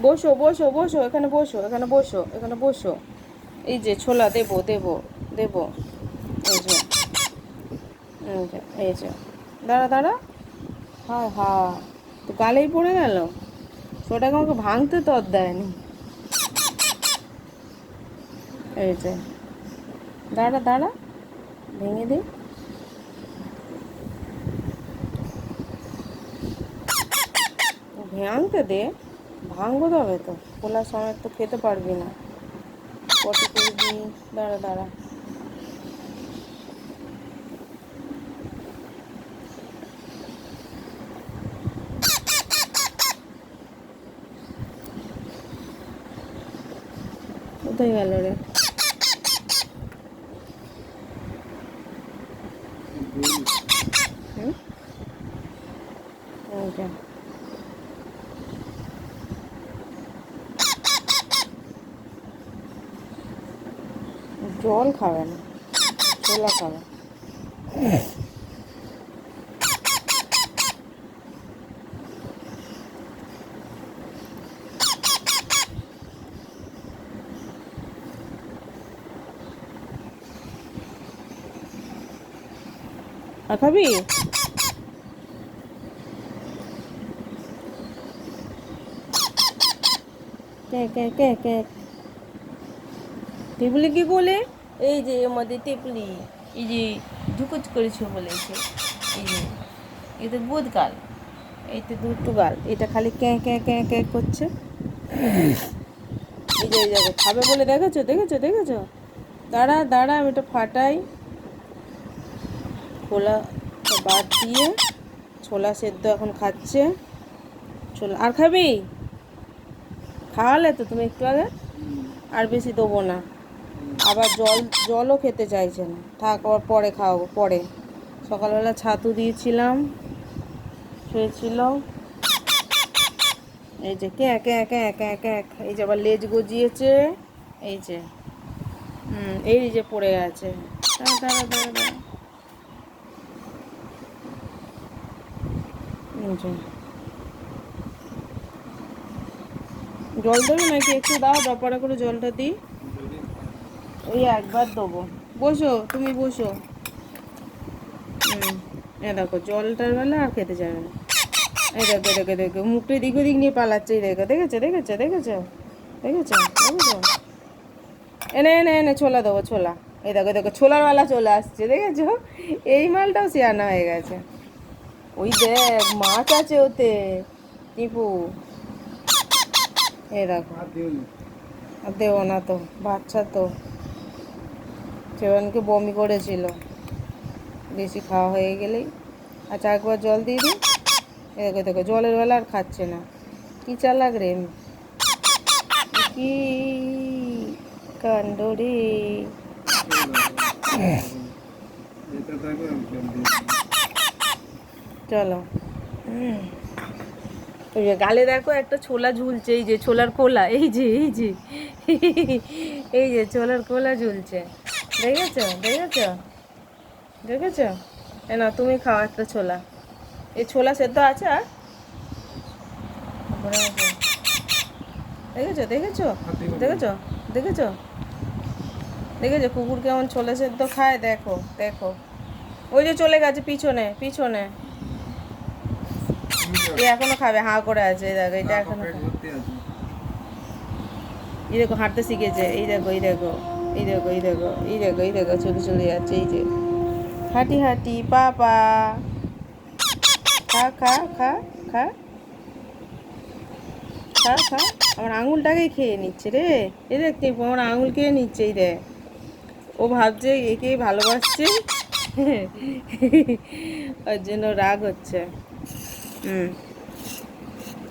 বসো বসো বসো, এখানে বসো, এখানে বসো, এখানে বসো। এই যে ছোলা দেবো দেবো দেবো। এই যে এই যে দাঁড়া দাঁড়া। হ্যাঁ হ্যাঁ, তো গালেই পড়ে গেল। ওটাকে আমাকে ভাঙতে তো দেয়নি। এই যে দাঁড়া দাঁড়া, ভেঙে দিই। ভাঙতে দে, ভাঙবো তবে তো, খোলার সময় তো খেতে পারবি না। পটি করবি, দাঁড়া দাঁড়া। কোথায় গেল রে? হুম, ওইটা জল খাবে না, ছোলা খাবে। আর খাবি? কে কে কে কে টিপলি কি বলে? এই যে আমাদের টিপলি, এই যে ঝুকুচ করেছে বলেছে। এই যে এই তো বুধ গাল, এই তো দুটো গাল, এটা খালি ক্যাঁ ক্যাঁ ক্যাঁ ক্যাঁ করছে। এই যে এই দেখো, খাবে বলে, দেখেছো দেখেছো দেখেছো? দাঁড়া দাঁড়া, আমি এটা ফাটাই। ছোলা বাদ দিয়ে ছোলা সেদ্ধ এখন খাচ্ছে। ছোলা আর খাবি? খাওয়ালে তো তুমি একটু আগে, আর বেশি দেবো না। আবার জলও খেতে চাইছে না, থাক, আবার পরে খাওয়াবো পরে। সকালবেলা ছাতু দিয়েছিলাম, শুয়েছিল। এই যে ক্যাঁ ক্যাঁ ক্যাঁ ক্যাঁ ক্যাঁ, এই যে আবার লেজ গজিয়েছে। এই যে এই যে পড়ে গেছে। দাঁড়া দাঁড়া দাঁড়া দাঁড়া। এই যে জল দেবে নাকি? একটু দাও, দরপরে করে জলটা দিই। ওই একবার দেবো। বসো, তুমি বসো। এ দেখো, জলটার বেলা আর খেতে যাবে না। এই দেখো দেখো দেখো, মুখটা দিক ওদিক নিয়ে পালাচ্ছে। এই দেখো, দেখেছো দেখেছো দেখেছো দেখেছো দেখেছো? এনে এনে এনে ছোলা দেবো, ছোলা। এই দেখো দেখো, ছোলার বেলা চলে আসছে, দেখেছো? এই মালটাও সিয়ানা হয়ে গেছে। ওই দেখ, মাছ আছে ওতে, টিপু। এই দেখো, আর দেবো না তো, বাচ্চা তো। সেবানকে বমি করেছিল, বেশি খাওয়া হয়ে গেলেই। আচ্ছা, একবার জল দিয়ে দিই। এই দেখো দেখো, জলের বেলা আর খাচ্ছে না। কি চালাক রে, কি কাণ্ড রে। চলো। ওই যে গালে দেখো একটা ছোলা ঝুলছে, এই যে ছোলার কোলা, এই যে এই যে এই যে ছোলার কোলা ঝুলছে। দেখেছো দেখেছো দেখেছো? এ না, তুমি খাও একটা ছোলা। এই ছোলা সেদ্ধ আছে আর দেখেছো দেখেছো দেখেছো দেখেছো দেখেছো? কুকুর কেমন ছোলা সেদ্ধ খায়, দেখো দেখো। ওই যে চলে গেছে পিছনে পিছনে। এ এখনো খাবে, হাঁ করে আছে। এই দেখো, এটা এখনো এই দেখো, হাঁটতে শিখেছে। এই দেখো এই দেখো এই দেখো এই দেখো এই দেখো এই দেখো, চলে চলে যাচ্ছে। এই যে হাঁটি হাঁটি পাপা, খা খা খা খা খা খা। আমার আঙুলটাকেই খেয়ে নিচ্ছে রে। এই দেখ, আমার আঙুল খেয়ে নিচ্ছে। এই দেখ, ও ভাবছে একেই ভালোবাসছে, ওর জন্য রাগ হচ্ছে।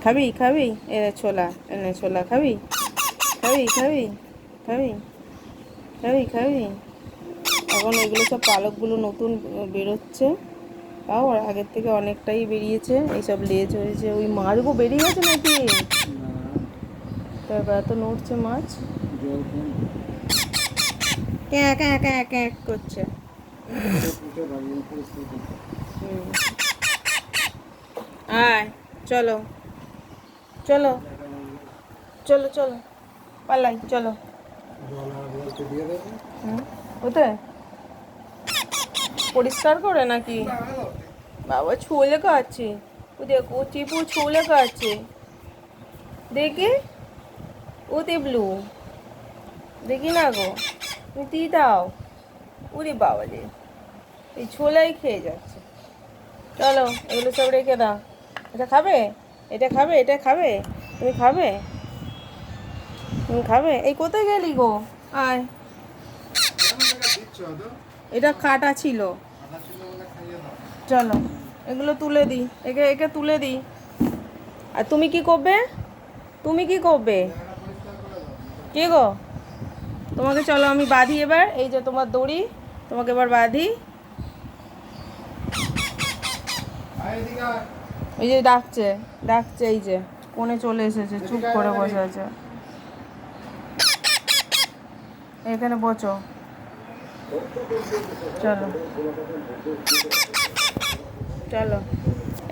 খাবি খাবি? এনে ছোলা, এনে ছোলা খাবি? খাবি খাবি খাবি খাবি খাবি? এখন এগুলো সব পালকগুলো নতুন বেরোচ্ছে, তাও আগের থেকে অনেকটাই বেরিয়েছে। এইসব লেজ হয়েছে। ওই মাছগুলো বেরিয়ে গেছে নাকি? তারপর এত নড়ছে মাছ, ক্যাঁ ক্যাঁ ক্যাঁ ক্যাঁ করছে। আয়, চলো। চলো চলো চলো পালাই চলো। ওতে পরিষ্কার করে নাকি? বাবা ছোলে খাচ্ছে। ও দেখো টিপু ছোলে খাচ্ছে দেখি। ও দেবলু দেখি না গো, তুমি দিয়ে দাও। ওরে বাবা রে, এই ছোলাই খেয়ে যাচ্ছে। চলো এগুলো সব রেখে দাও। এটা খাবে, এটা খাবে, এটা খাবে, তুমি খাবে, তুমি খাবে। এই কোথায় গেলি গো? আয়, এটা কাটা ছিল। চলো এগুলো তুলে দিই, একে একে তুলে দিই। আর তুমি কি করবে? তুমি কি করবে? কে গো? তোমাকে চলো আমি বাঁধি এবার। এই যে তোমার দড়ি, তোমাকে এবার বাঁধি। এই যে ডাকছে, ডাকছে, এই যে কোণে চলে এসেছে, চুপ করে বসে আছে। এখানে বসো, চলো চলো।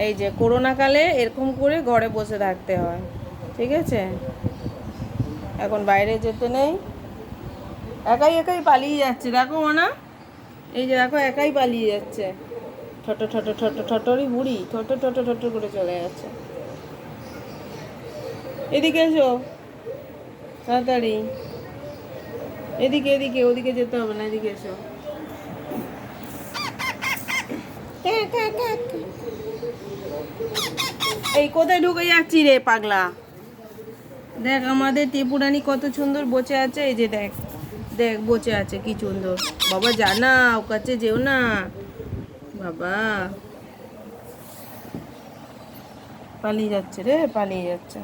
এই যে করোনা কালে এরকম করে ঘরে বসে থাকতে হয়, ঠিক আছে? এখন বাইরে যেতে নেই। একাই একাই পালিয়ে যাচ্ছে, দেখো না? এই যে দেখো একাই পালিয়ে যাচ্ছে। ঠটো ঠটো ঠটো ঠটোরি বুড়ি, ঠটো ঠটো ঠটো করে চলে যাচ্ছে। এদিকে এসো তাড়াতাড়ি, এদিকে এদিকে, ওদিকে যেতে হবে না, এদিকে এসো। এই কোথায় ঢুকে যাচ্ছি রে পাগলা? দেখ আমাদের টেপুরানি কত সুন্দর বসে আছে। এই যে দেখ, দেখ বসে আছে কি সুন্দর। বাবা জানা ও কাছে যেও না বাবা। পালিয়ে যাচ্ছে রে, পালিয়ে যাচ্ছে।